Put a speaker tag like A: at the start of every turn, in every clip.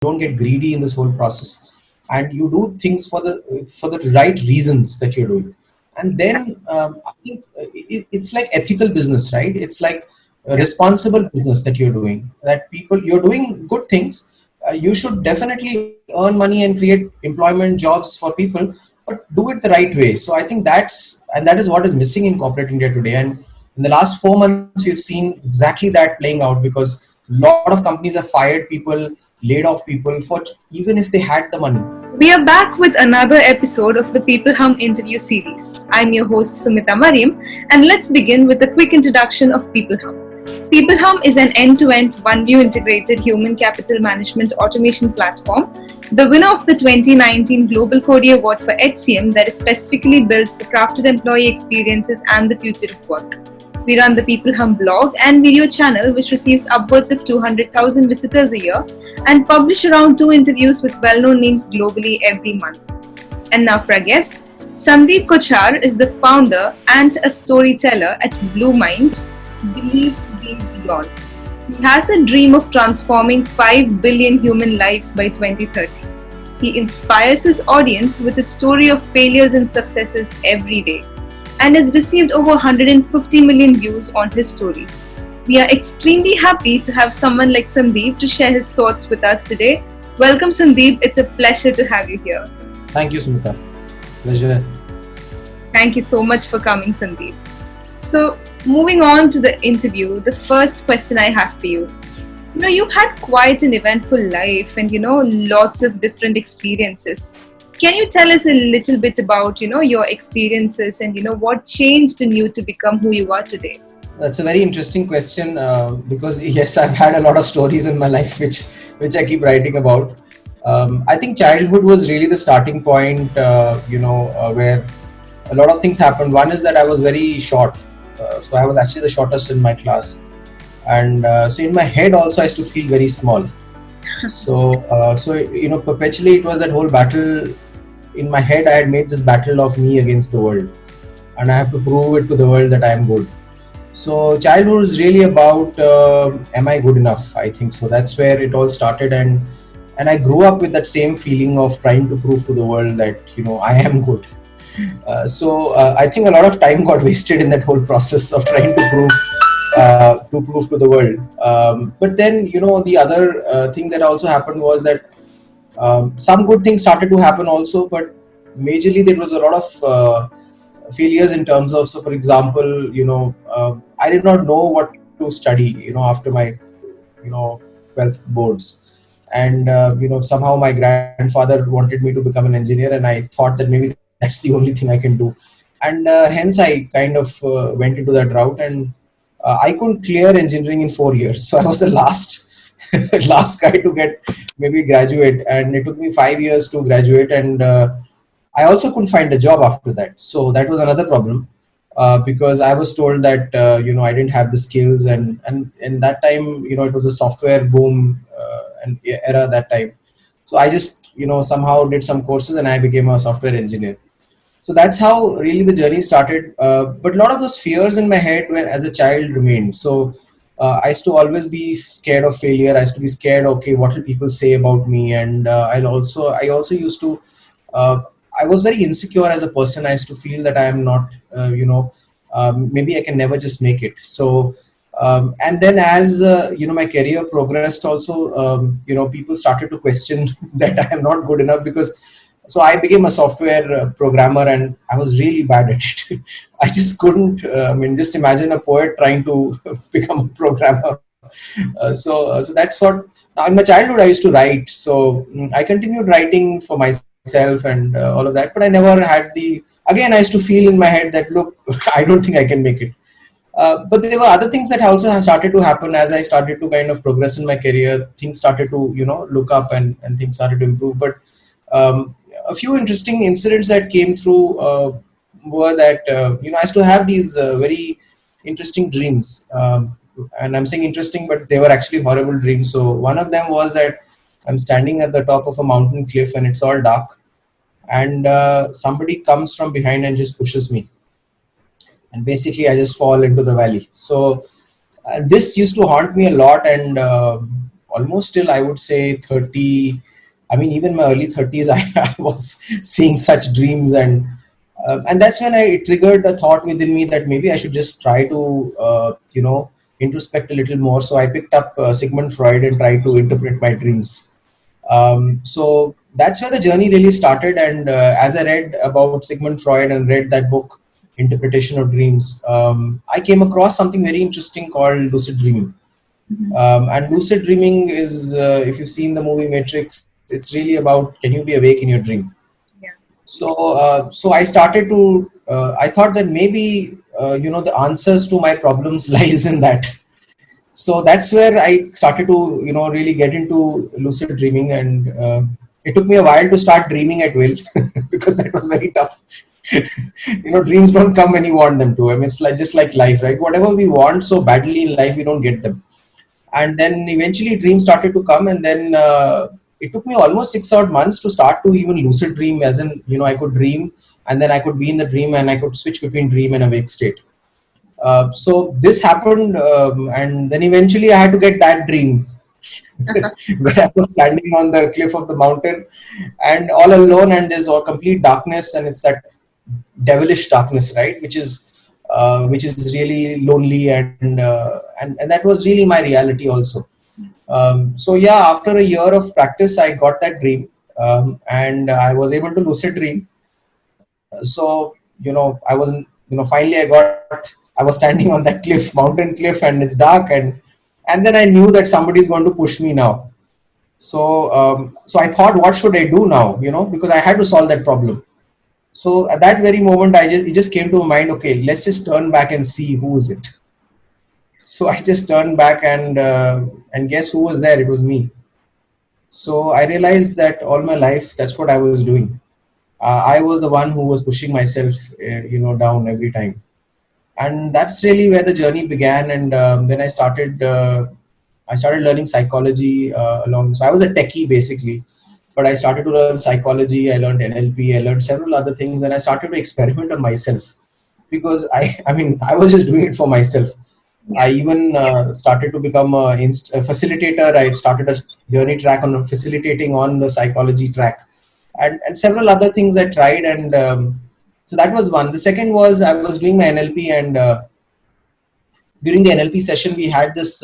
A: don't get greedy in this whole process, and you do things for the right reasons that you're doing. And then I think it's like ethical business, right? It's like a
B: Yeah.
A: responsible business that you're doing. That people you're doing good things. You should definitely earn money and create employment jobs for people, but do it the right way. So I think that is what is missing in corporate India today. And in the last 4 months, we've seen exactly that playing out, because a lot of companies have fired people, laid off people for even if they had the money.
B: We are back with another episode of the People Hum interview series. I'm your host Sumita Mariam, and let's begin with a quick introduction of People Hum. People Hum is an end-to-end, one-view integrated human capital management automation platform, the winner of the 2019 Global Cody Award for HCM that is specifically built for crafted employee experiences and the future of work. We run the People Hum blog and video channel, which receives upwards of 200,000 visitors a year, and publish around 2 interviews with well known names globally every month. And now for our guest, Sandeep Kochar is the founder and a storyteller at Blue Minds, Believe Deep Beyond. He has a dream of transforming 5 billion human lives by 2030. He inspires his audience with a story of failures and successes every day, and has received over 150 million views on his stories. We are extremely happy to have someone like Sandeep to share his thoughts with us today. Welcome, Sandeep. It's a pleasure to have you here.
A: Thank you, Sumita. Pleasure.
B: Thank you so much for coming, Sandeep. So, moving on to the interview, the first question I have for you. You've had quite an eventful life and, lots of different experiences. Can you tell us a little bit about, your experiences and, what changed in you to become who you are today?
A: That's a very interesting question, because yes, I've had a lot of stories in my life which I keep writing about. I think childhood was really the starting point, where a lot of things happened. One is that I was very short, so I was actually the shortest in my class, and so in my head also I used to feel very small. So perpetually it was that whole battle in my head. I had made this battle of me against the world, and I have to prove it to the world that I am good. So childhood is really about, am I good enough? I think so. That's where it all started, and I grew up with that same feeling of trying to prove to the world that I am good. So I think a lot of time got wasted in that whole process of trying to prove to the world. But then the other thing that also happened was that some good things started to happen also, but majorly there was a lot of failures in terms of, so for example, I did not know what to study after my 12th boards. And somehow my grandfather wanted me to become an engineer, and I thought that maybe that's the only thing I can do. And hence I kind of went into that route, and I couldn't clear engineering in 4 years. So I was the last last guy to get maybe graduate, and it took me 5 years to graduate. And I also couldn't find a job after that. So that was another problem, because I was told that I didn't have the skills, and that time it was a software boom and era that time. So I just somehow did some courses, and I became a software engineer. So that's how really the journey started. But a lot of those fears in my head when as a child remained. So I used to always be scared of failure. I used to be scared, okay, what will people say about me? And I also used to uh, I was very insecure as a person. I used to feel that I am not, maybe I can never just make it. So, and then as my career progressed, also, people started to question that I am not good enough, because. So I became a software programmer, and I was really bad at it. I just couldn't. Just imagine a poet trying to become a programmer. So that's what. Now in my childhood I used to write, so I continued writing for myself and all of that. But I never had the. Again, I used to feel in my head that, look, I don't think I can make it. But there were other things that also have started to happen as I started to kind of progress in my career. Things started to look up, and things started to improve. But um, a few interesting incidents that came through were that I used to have these very interesting dreams, and I'm saying interesting, but they were actually horrible dreams. So one of them was that I'm standing at the top of a mountain cliff, and it's all dark, and somebody comes from behind and just pushes me, and basically I just fall into the valley. So this used to haunt me a lot, and almost till I would say 30. I mean, even my early 30s, I was seeing such dreams, and that's when I triggered a thought within me that maybe I should just try to introspect a little more. So I picked up Sigmund Freud and tried to interpret my dreams. So that's where the journey really started. And as I read about Sigmund Freud and read that book, Interpretation of Dreams, I came across something very interesting called lucid dreaming. And lucid dreaming is, if you've seen the movie Matrix, it's really about, can you be awake in your dream?
B: Yeah.
A: So I started to, I thought that maybe, the answers to my problems lies in that. So that's where I started to, really get into lucid dreaming, and it took me a while to start dreaming at will because that was very tough. Dreams don't come when you want them to. I mean, it's like just like life, right? Whatever we want so badly in life, we don't get them. And then eventually dreams started to come, and then it took me almost 6 odd months to start to even lucid dream, as in, I could dream, and then I could be in the dream, and I could switch between dream and awake state. So this happened, and then eventually I had to get that dream where I was standing on the cliff of the mountain and all alone, and there's all complete darkness, and it's that devilish darkness, right? Which is really lonely, and that was really my reality also. So yeah, after a year of practice, I got that dream, and I was able to lucid dream. So I wasn't, finally I was standing on that cliff, mountain cliff, and it's dark, and then I knew that somebody is going to push me now. So I thought, what should I do now? Because I had to solve that problem. So at that very moment, it just came to my mind. Okay, let's just turn back and see who is it. So I just turned back, and guess who was there? It was me. So I realized that all my life, that's what I was doing. I was the one who was pushing myself, down every time, and that's really where the journey began. And then I started learning psychology along. So I was a techie basically, but I started to learn psychology. I learned NLP. I learned several other things, and I started to experiment on myself because I mean, I was just doing it for myself.
B: Yeah.
A: I even started to become a facilitator. I started a journey track on facilitating on the psychology track, and several other things I tried. And so that was one. The second was I was doing my NLP, and during the NLP session, we had this,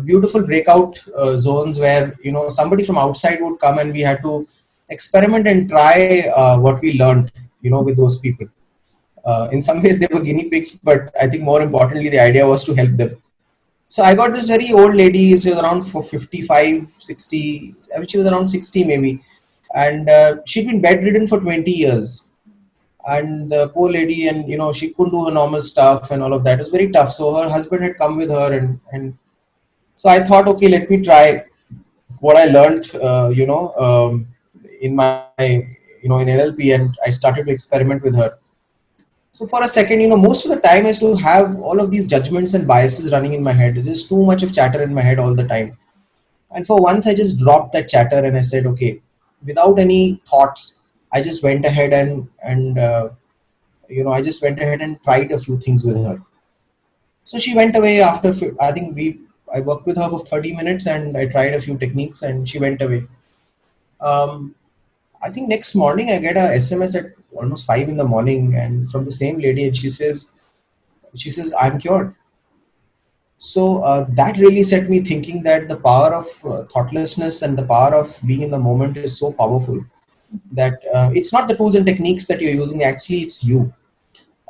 A: beautiful breakout zones where somebody from outside would come, and we had to experiment and try what we learned, with those people. In some ways, they were guinea pigs, but I think more importantly, the idea was to help them. So I got this very old lady. She was around for 55, 60. I mean, she was around 60 maybe, and she'd been bedridden for 20 years. And the poor lady, and she couldn't do the normal stuff and all of that. It was very tough. So her husband had come with her, and so I thought, okay, let me try what I learned, in in NLP, and I started to experiment with her. So for a second, most of the time I used to have all of these judgments and biases running in my head. There's too much of chatter in my head all the time. And for once, I just dropped that chatter, and I said, okay, without any thoughts, I just went ahead and I just went ahead and tried a few things with her. So she went away after, I think I worked with her for 30 minutes, and I tried a few techniques, and she went away. Um, I think next morning I get a SMS at almost 5 in the morning, and from the same lady, and she says, I'm cured. So that really set me thinking that the power of thoughtlessness and the power of being in the moment is so powerful that it's not the tools and techniques that you're using. Actually, it's you.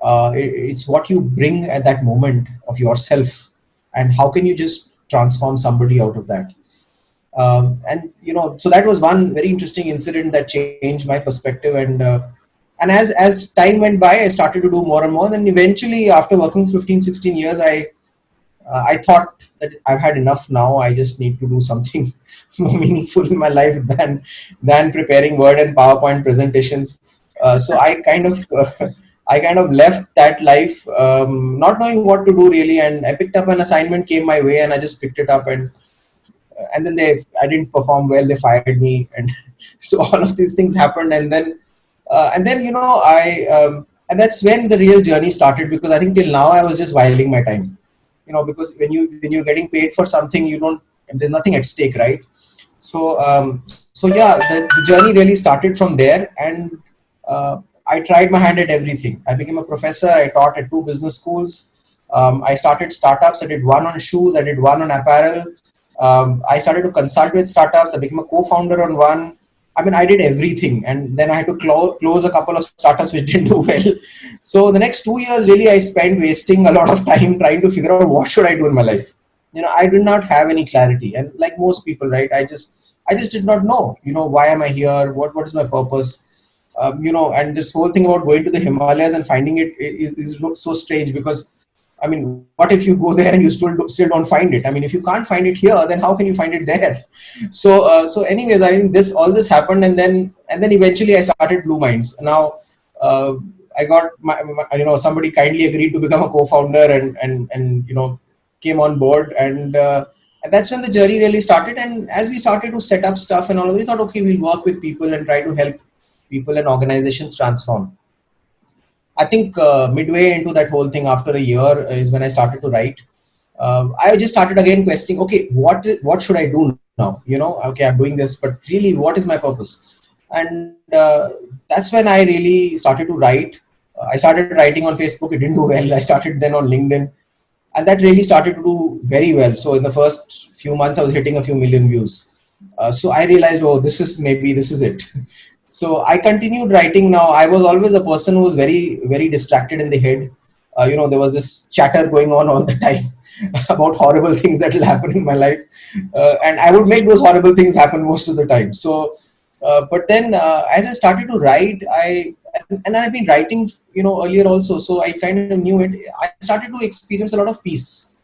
A: It's what you bring at that moment of yourself, and how can you just transform somebody out of that. And so that was one very interesting incident that changed my perspective. And as time went by, I started to do more and more. Then eventually, after working 15, 16 years, I thought that I've had enough now. I just need to do something more meaningful in my life than preparing Word and PowerPoint presentations. So I kind of left that life, not knowing what to do really. And I picked up an assignment came my way, and I just picked it up, and then I didn't perform well. They fired me, and so all of these things happened. And then I and that's when the real journey started, because I think till now I was just whiling my time. because when you're getting paid for something, you don't, there's nothing at stake, right? So yeah, the journey really started from there, and uh, I tried my hand at everything. I became a professor. I taught at two business schools. I started startups. I did one on shoes. I did one on apparel. I started to consult with startups. I became a co-founder on one. I mean, I did everything, and then I had to close a couple of startups which didn't do well. So the next 2 years, really, I spent wasting a lot of time trying to figure out what should I do in my life. I did not have any clarity, and like most people, right, I just did not know, why am I here, what is my purpose. And this whole thing about going to the Himalayas and finding it is so strange, because I mean, what if you go there and you still don't find it? I mean, if you can't find it here, then how can you find it there? So anyways, I think this all this happened, and then eventually I started Blue Minds. Now uh, I got somebody kindly agreed to become a co-founder, and came on board, and that's when the journey really started. And as we started to set up stuff and all, we thought, okay, we'll work with people and try to help people and organizations transform. I think midway into that whole thing, after a year, is when I started to write. I just started again questioning, okay, what should I do now? Okay, I'm doing this, but really, what is my purpose? And that's when I really started to write. I started writing on Facebook. It didn't do well. I started then on LinkedIn, and that really started to do very well. So in the first few months, I was hitting a few million views. So I realized, oh, this is it. So I continued writing. Now I was always a person who was very, very distracted in the head. There was this chatter going on all the time about horrible things that will happen in my life, and I would make those horrible things happen most of the time. But then as I started to write, and I've been writing, earlier also. So I kind of knew it. I started to experience a lot of peace,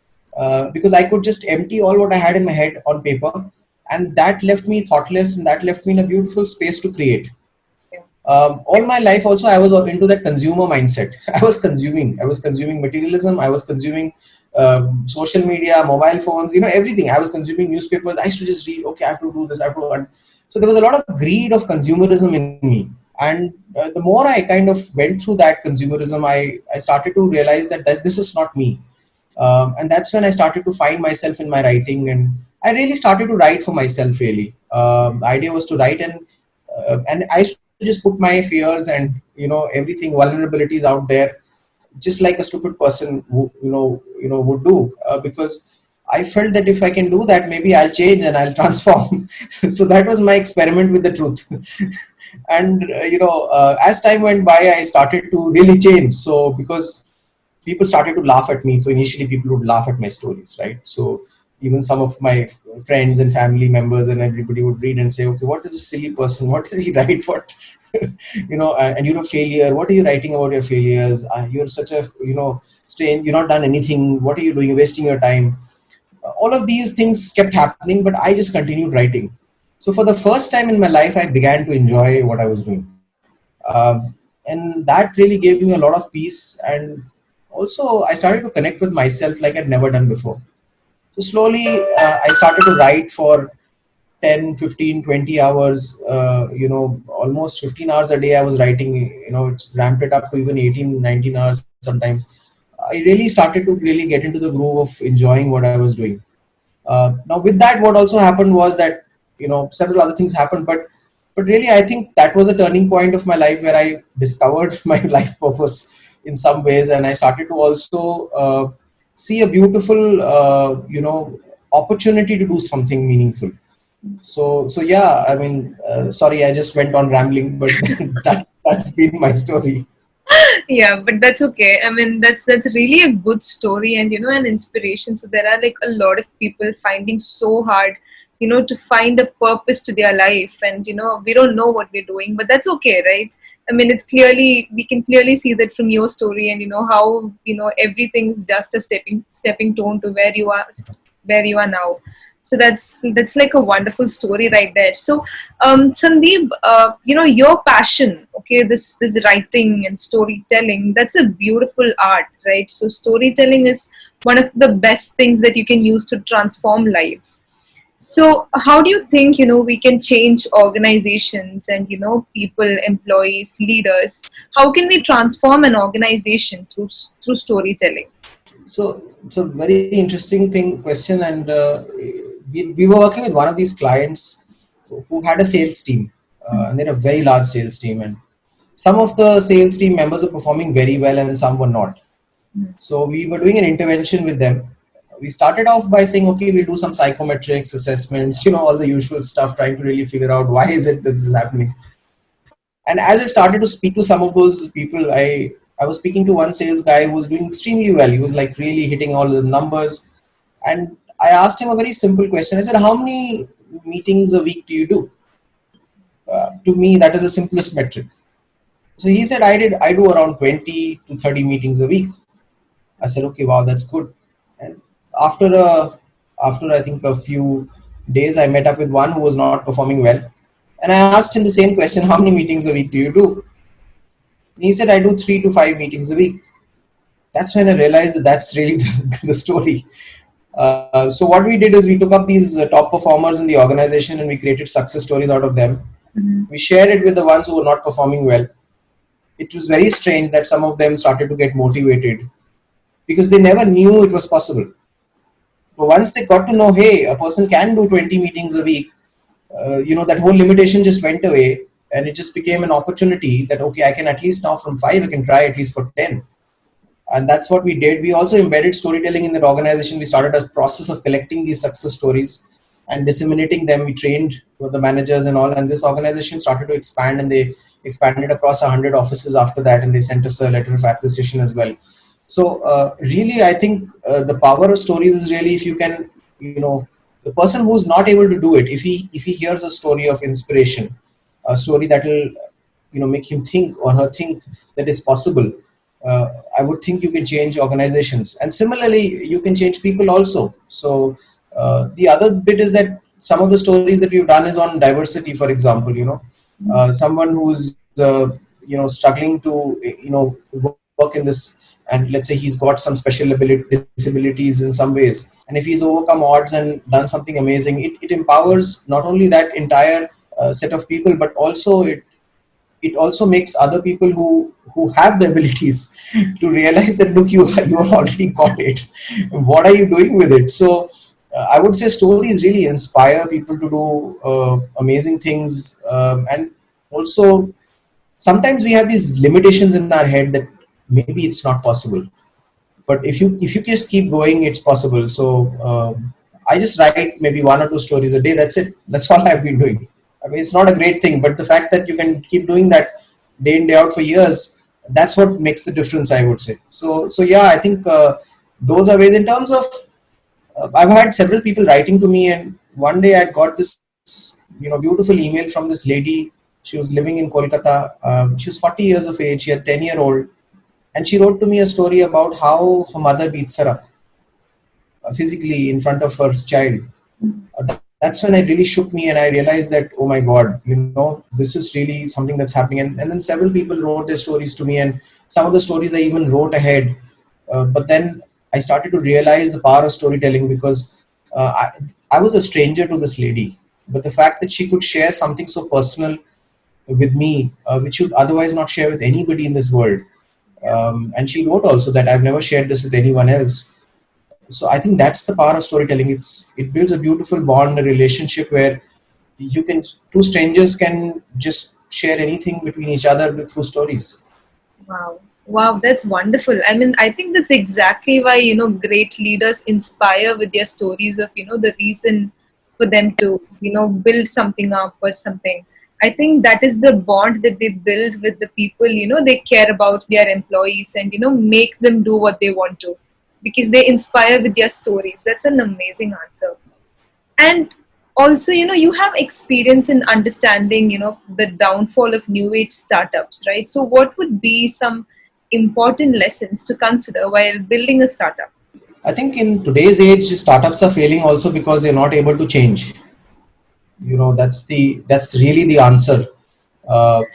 A: because I could just empty all what I had in my head on paper, and that left me thoughtless, and that left me in a beautiful space to create. All my life also, I was into that consumer mindset. I was consuming materialism. I was consuming social media, mobile phones, everything. I was consuming newspapers. I used to just read, okay, I have to do this, I have to earn. So there was a lot of greed of consumerism in me. And the more I kind of went through that consumerism, I started to realize that this is not me. And that's when I started to find myself in my writing, and I really started to write for myself. Really, the idea was to write, and I used to just put my fears and everything, vulnerabilities out there, just like a stupid person would do, because I felt that if I can do that, maybe I'll change and I'll transform. So that was my experiment with the truth. And as time went by, I started to really change. So because people started to laugh at me. So initially, people would laugh at my stories, right? So even some of my friends and family members and everybody would read and say, "Okay, what is this silly person? What does he write? What, and you're a failure. What are you writing about your failures? You're such a strange. You're not done anything. What are you doing? You're wasting your time." All of these things kept happening, but I just continued writing. So for the first time in my life, I began to enjoy what I was doing. And that really gave me a lot of peace. And also, I started to connect with myself like I'd never done before. So slowly, I started to write for 10, 15, 20 hours, almost 15 hours a day I was writing. It's ramped it up to even 18, 19 hours sometimes. I really started to really get into the groove of enjoying what I was doing. Now, with that, what also happened was that several other things happened, but really, I think that was a turning point of my life where I discovered my life purpose in some ways, and I started to also see a beautiful, opportunity to do something meaningful. So yeah, I mean, sorry, I just went on rambling, but that's been my story.
B: Yeah, but that's okay. I mean, that's really a good story, and an inspiration. So there are like a lot of people finding so hard, to find a purpose to their life, and we don't know what we're doing, but that's okay, right? I mean, we can clearly see that from your story, and how everything's just a stepping stone to where you are now. So that's like a wonderful story right there. So Sandeep, your passion, okay, this writing and storytelling, that's a beautiful art, right? So storytelling is one of the best things that you can use to transform lives. So how do you think we can change organizations and people, employees, leaders? How can we transform an organization through storytelling?
A: It's a very interesting question, and we were working with one of these clients who had a sales team, and they're a very large sales team, and some of the sales team members were performing very well, and some were not. So we were doing an intervention with them. We started off by saying, okay, we'll do some psychometrics assessments, all the usual stuff, trying to really figure out why is it this is happening. And as I started to speak to some of those people, I was speaking to one sales guy who was doing extremely well. He was like really hitting all the numbers. And I asked him a very simple question. I said, how many meetings a week do you do? To me, that is the simplest metric. So he said, I do around 20 to 30 meetings a week. I said, okay, wow, that's good. And after after I think a few days, I met up with one who was not performing well, and I asked him the same question: how many meetings a week do you do? And he said, I do 3 to 5 meetings a week. That's when I realized that that's really the story. So what we did is we took up these top performers in the organization and we created success stories out of them. We shared it with the ones who were not performing well. It was very strange that some of them started to get motivated because they never knew it was possible. But once they got to know, hey, a person can do 20 meetings a week, that whole limitation just went away, and it just became an opportunity that, okay, I can at least now from 5, I can try at least for 10. And that's what we did. We also embedded storytelling in that organization. We started a process of collecting these success stories and disseminating them. We trained the managers and all, and this organization started to expand, and they expanded across 100 offices after that, and they sent us a letter of appreciation as well. So really, I think the power of stories is really if you can, the person who's not able to do it, if he hears a story of inspiration, a story that will make him think or her think that it's possible. I would think you can change organizations, and similarly, you can change people also. So the other bit is that some of the stories that we've done is on diversity, for example. Someone who's struggling to work in this, and let's say he's got some special disabilities in some ways, and if he's overcome odds and done something amazing, it empowers not only that entire set of people, but also it also makes other people who have the abilities to realize that, look, you have already got it. What are you doing with it? So I would say stories really inspire people to do amazing things, and also sometimes we have these limitations in our head that maybe it's not possible, but if you just keep going, it's possible. So I just write maybe 1 or 2 stories a day. That's it. That's all I've been doing. I mean, it's not a great thing, but the fact that you can keep doing that day in day out for years, that's what makes the difference, I would say. So yeah, I think those are ways. In terms of I've had several people writing to me, and one day I got this beautiful email from this lady. She was living in Kolkata. She was 40 years of age. She had 10-year-old, and she wrote to me a story about how her mother beats her up physically in front of her child. That's when it really shook me, and I realized that, oh my God, this is really something that's happening. And then several people wrote their stories to me, and some of the stories I even wrote ahead. But then I started to realize the power of storytelling, because I was a stranger to this lady, but the fact that she could share something so personal with me, which you'd otherwise not share with anybody in this world. And she wrote also that I've never shared this with anyone else. So I think that's the power of storytelling. It builds a beautiful bond, a relationship where two strangers can just share anything between each other through stories.
B: Wow. Wow, that's wonderful. I mean, I think that's exactly why, great leaders inspire with their stories of, the reason for them to, build something up or something. I think that is the bond that they build with the people, they care about their employees and, make them do what they want to, because they inspire with their stories. That's an amazing answer. And also, you have experience in understanding, the downfall of new age startups, right? So what would be some important lessons to consider while building a startup?
A: I think in today's age, startups are failing also because they're not able to change. That's really the answer.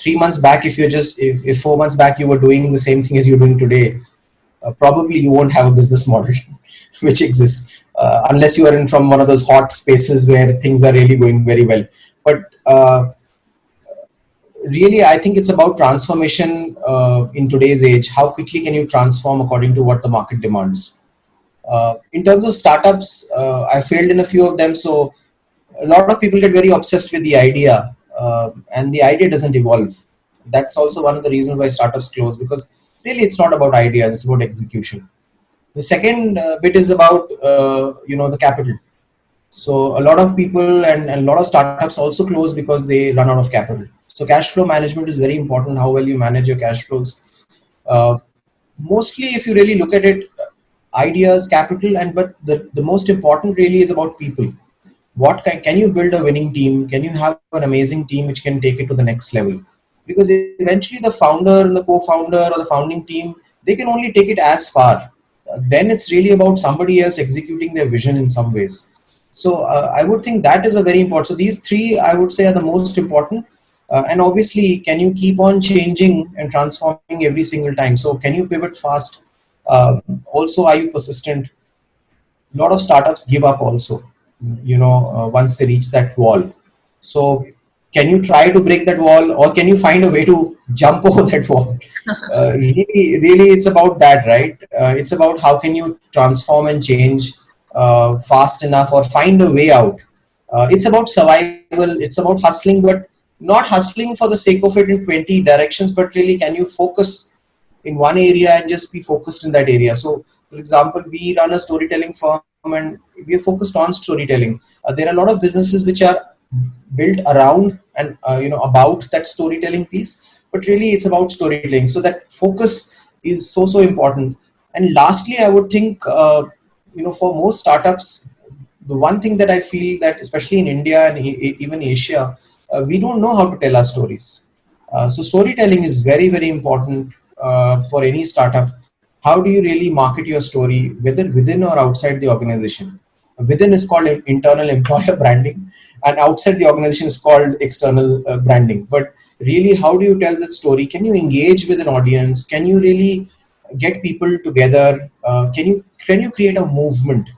A: 3 months back, if 4 months back you were doing the same thing as you're doing today, probably you won't have a business model which exists, unless you are in from one of those hot spaces where things are really going very well. But really, I think it's about transformation in today's age. How quickly can you transform according to what the market demands? In terms of startups, I failed in a few of them. So a lot of people get very obsessed with the idea, and the idea doesn't evolve. That's also one of the reasons why startups close, because really it's not about ideas, it's about execution. The second bit is about the capital. So a lot of people and a lot of startups also close because they run out of capital. So cash flow management is very important. How well you manage your cash flows. Uh, Mostly, if you really look at it, ideas, capital, and but the most important really is about people. What can you build a winning team? Can you have an amazing team which can take it to the next level? Because eventually the founder and the co-founder or the founding team, they can only take it as far. Then it's really about somebody else executing their vision in some ways. So I would think that is a very important. So these three I would say are the most important. And obviously, can you keep on changing and transforming every single time? So can you pivot fast? Also, are you persistent? A lot of startups give up also, once they reach that wall. So can you try to break that wall, or can you find a way to jump over that wall? Really it's about that, right? It's about how can you transform and change fast enough, or find a way out. It's about survival, it's about hustling, but not hustling for the sake of it in 20 directions, but really can you focus in one area and just be focused in that area. So for example, we run a storytelling firm and we are focused on storytelling. There are a lot of businesses which are built around and about that storytelling piece, but really it's about storytelling. So that focus is so important. And lastly, I would think, for most startups, the one thing that I feel that especially in India and even Asia, we don't know how to tell our stories. So storytelling is very important for any startup. How do you really market your story, whether within or outside the organization? Within is called internal employer branding, and outside the organization is called external branding. But really, how do you tell that story? Can you engage with an audience? Can you really get people together? Can you create a movement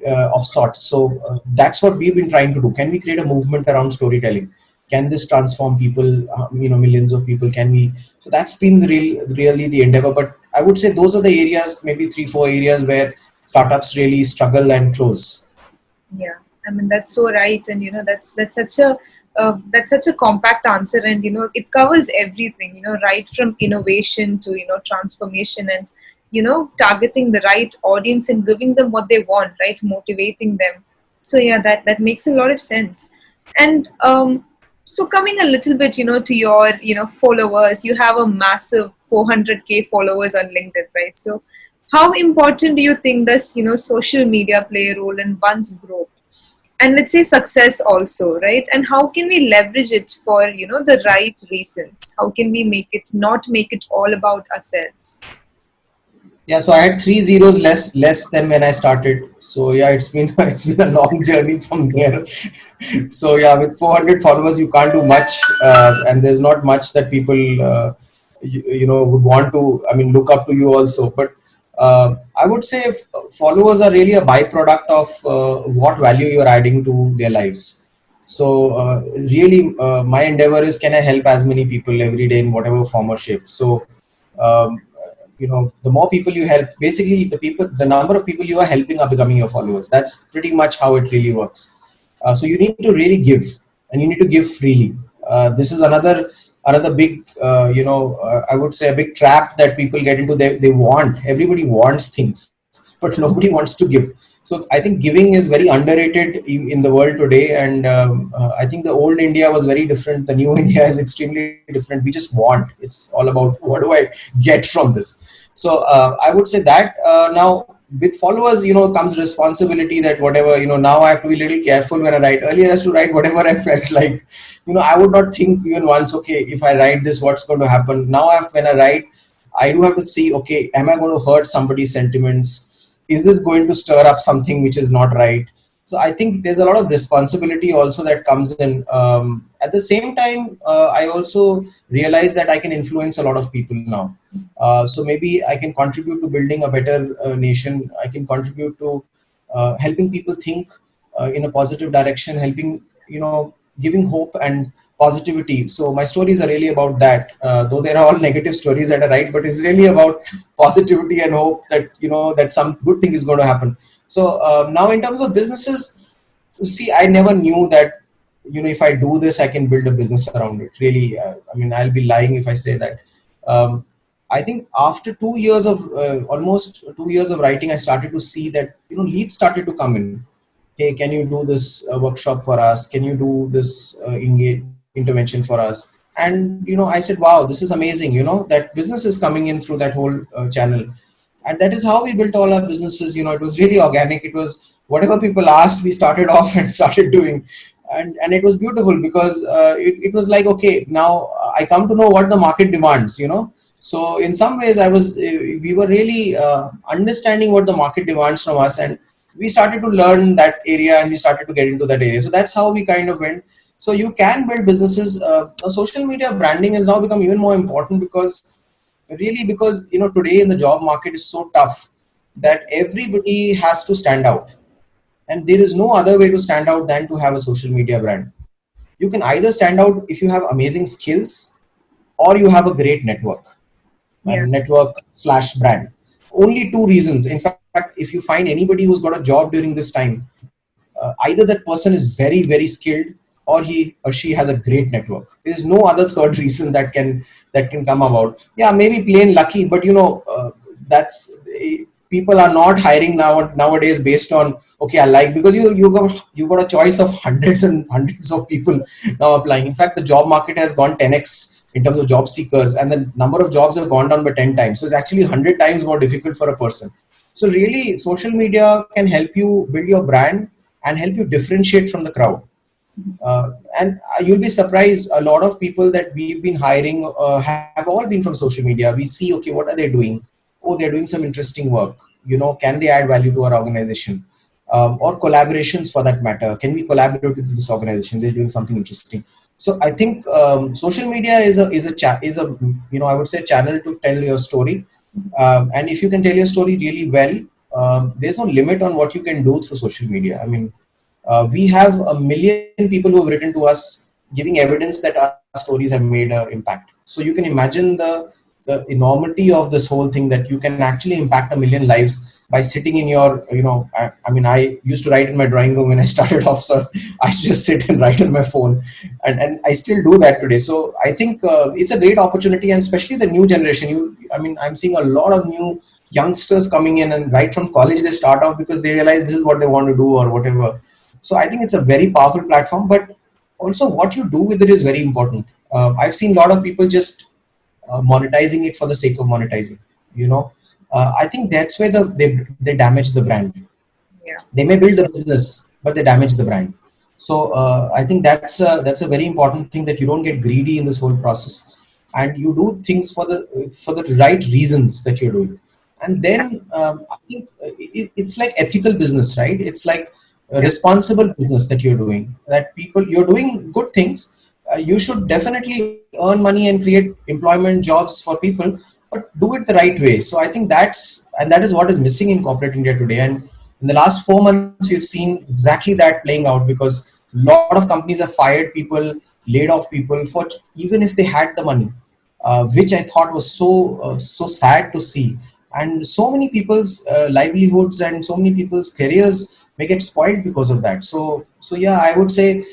A: of sorts? So that's what we've been trying to do. Can we create a movement around storytelling? Can this transform people? Millions of people. Can we? So that's been really the endeavor. But I would say those are the areas, maybe 3-4 areas where startups really struggle and close.
B: Yeah, I mean that's so right, and that's such a compact answer, and it covers everything. Right from innovation to transformation, and targeting the right audience and giving them what they want, right? Motivating them. So yeah, that makes a lot of sense. And so coming a little bit, to your followers, you have a massive 400K followers on LinkedIn, right? So how important do you think does social media play a role in one's growth, and let's say success also, right? And how can we leverage it for the right reasons? How can we not make it all about ourselves?
A: Yeah, so I had 3 zeros less than when I started. So yeah, it's been it's been a long journey from there. So yeah, with 400 followers, you can't do much, and there's not much that people would want to. I mean, look up to you also. But I would say followers are really a byproduct of what value you are adding to their lives. So really, my endeavor is, can I help as many people every day in whatever form or shape? So um, the more people you help, basically the number of people you are helping are becoming your followers. That's pretty much how it really works. So you need to really give, and you need to give freely. This is another big I would say a big trap that people get into. Everybody wants things, but nobody wants to give. So I think giving is very underrated in the world today. And I think the old India was very different, the new India is extremely different. We just want, it's all about, what do I get from this? So I would say that now with followers, comes responsibility, that whatever, now I have to be a little careful when I write. Earlier I used to write whatever I felt like. I would not think even once, okay, if I write this, what's going to happen? Now when I write, I do have to see, okay, am I going to hurt somebody's sentiments? Is this going to stir up something which is not right? So I think there's a lot of responsibility also that comes in. At the same time, I also realize that I can influence a lot of people now. So maybe I can contribute to building a better nation. I can contribute to helping people think in a positive direction, helping giving hope and positivity. So my stories are really about that, though there are all negative stories that I write, but it's really about positivity and hope that, that some good thing is going to happen. So now in terms of businesses, see, I never knew that, if I do this, I can build a business around it. Really, I mean, I'll be lying if I say that. Um, I think after 2 years of almost 2 years of writing, I started to see that, leads started to come in. Hey, can you do this workshop for us? Can you do this intervention for us? And I said, wow, this is amazing. That business is coming in through that whole channel. And that is how we built all our businesses. It was really organic. It was whatever people asked, we started off and started doing. And it was beautiful because it was like, okay, now I come to know what the market demands. So in some ways, we were really understanding what the market demands from us, and we started to learn that area, and we started to get into that area. So that's how we kind of went. So you can build businesses. Social media branding has now become even more important because today in the job market is so tough that everybody has to stand out, and there is no other way to stand out than to have a social media brand. You can either stand out if you have amazing skills, or you have a great network,
B: Yeah.
A: and network slash brand. Only two reasons. In fact, if you find anybody who's got a job during this time, either that person is very, very skilled, or he or she has a great network. There is no other third reason that can come about. Yeah, maybe plain lucky, but that's people are not hiring nowadays based on, okay, I like, because you got a choice of hundreds and hundreds of people now applying. In fact, the job market has gone 10x in terms of job seekers, and the number of jobs have gone down by 10 times. So it's actually 100 times more difficult for a person. So really, social media can help you build your brand and help you differentiate from the crowd. And you'll be surprised, a lot of people that we've been hiring have all been from social media. We see, okay, what are they doing? Oh, they're doing some interesting work. Can they add value to our organization? Or collaborations for that matter. Can we collaborate with this organization? They're doing something interesting. So I think social media is a I would say, channel to tell your story. And if you can tell your story really well, there's no limit on what you can do through social media. I mean, we have a million people who have written to us giving evidence that our stories have made an impact. So you can imagine the enormity of this whole thing, that you can actually impact a million lives by sitting in your, I mean, I used to write in my drawing room when I started off, so I used to just sit and write on my phone, and I still do that today. So I think it's a great opportunity, and especially the new generation. I'm seeing a lot of new youngsters coming in, and right from college they start off because they realize this is what they want to do or whatever. So I think it's a very powerful platform, but also what you do with it is very important. I've seen a lot of people just monetizing it for the sake of monetizing. You know, I think that's where they damage the brand.
B: Yeah.
A: They may build the business, but they damage the brand. So I think that's a very important thing, that you don't get greedy in this whole process, and you do things for the right reasons that you're doing. And then I think it's like ethical business, right? It's like a responsible business that you're doing. That people, you're doing good things. You should definitely earn money and create employment jobs for people, but do it the right way. So I think that is what is missing in corporate India today. And in the last 4 months, we've seen exactly that playing out, because a lot of companies have fired people, laid off people for, even if they had the money, which I thought was so sad to see. And so many people's livelihoods and so many people's careers may get spoiled because of that. So yeah, I would say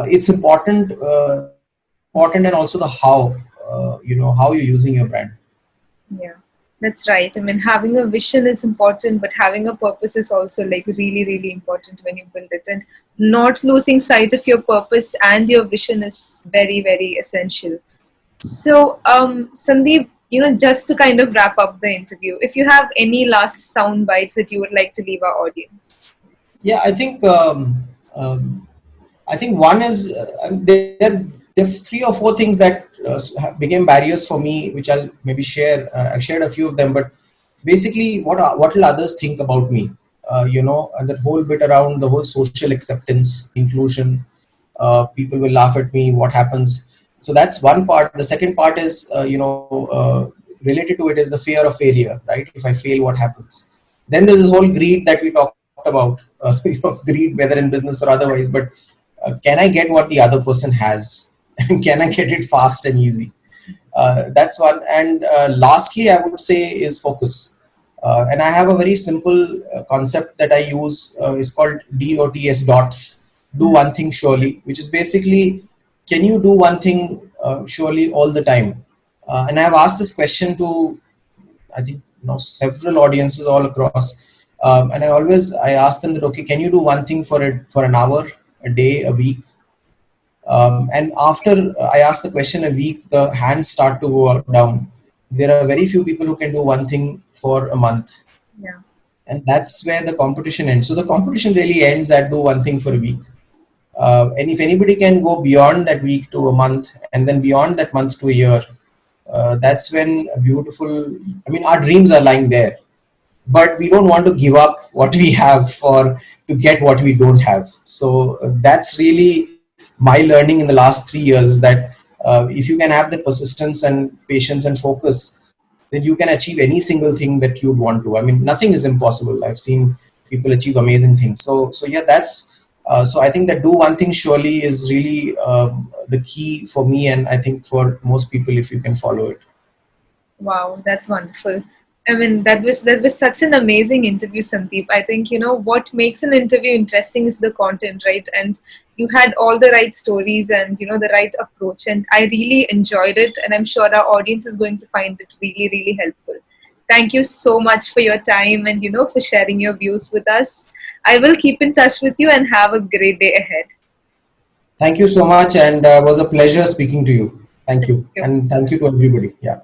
A: it's important, and also the how you're using your brand.
B: Yeah, that's right. I mean, having a vision is important, but having a purpose is also like really, really important when you build it. And not losing sight of your purpose and your vision is very, very essential. So, Sandeep, just to kind of wrap up the interview, if you have any last sound bites that you would like to leave our audience.
A: Yeah, um, I think one is there are 3 or 4 things that became barriers for me, which I'll maybe share. I've shared a few of them, but basically, what will others think about me? And that whole bit around the whole social acceptance, inclusion. People will laugh at me. What happens? So that's one part. The second part is, related to it, is the fear of failure. Right? If I fail, what happens? Then there's this whole greed that we talked about. Greed, whether in business or otherwise, but can I get what the other person has? And can I get it fast and easy? That's one. And lastly, I would say is focus. And I have a very simple concept that I use. It's called DOTS, dots. Do one thing surely, which is basically, can you do one thing surely all the time? And I've asked this question to, I think, several audiences all across. And I ask them that, okay, can you do one thing for an hour, a day, a week? And after I ask the question a week, the hands start to go down. There are very few people who can do one thing for a month,
B: Yeah.
A: and that's where the competition ends. So the competition really ends at do one thing for a week. And if anybody can go beyond that week to a month, and then beyond that month to a year, that's when a beautiful. I mean, our dreams are lying there, but we don't want to give up what we have for to get what we don't have. So that's really my learning in the last 3 years, is that if you can have the persistence and patience and focus, then you can achieve any single thing that you'd want to. I mean, nothing is impossible. I've seen people achieve amazing things. So yeah, that's so I think that do one thing surely is really the key for me, and I think for most people, if you can follow it.
B: Wow, that's wonderful. I mean, that was such an amazing interview, Sandeep. I think what makes an interview interesting is the content, right? And you had all the right stories and the right approach, and I really enjoyed it, and I'm sure our audience is going to find it really, really helpful. Thank you so much for your time and for sharing your views with us. I will keep in touch with you and have a great day ahead.
A: Thank you so much, and it was a pleasure speaking to you. Thank
B: Thank
A: you,
B: you.
A: and thank you to everybody. Yeah.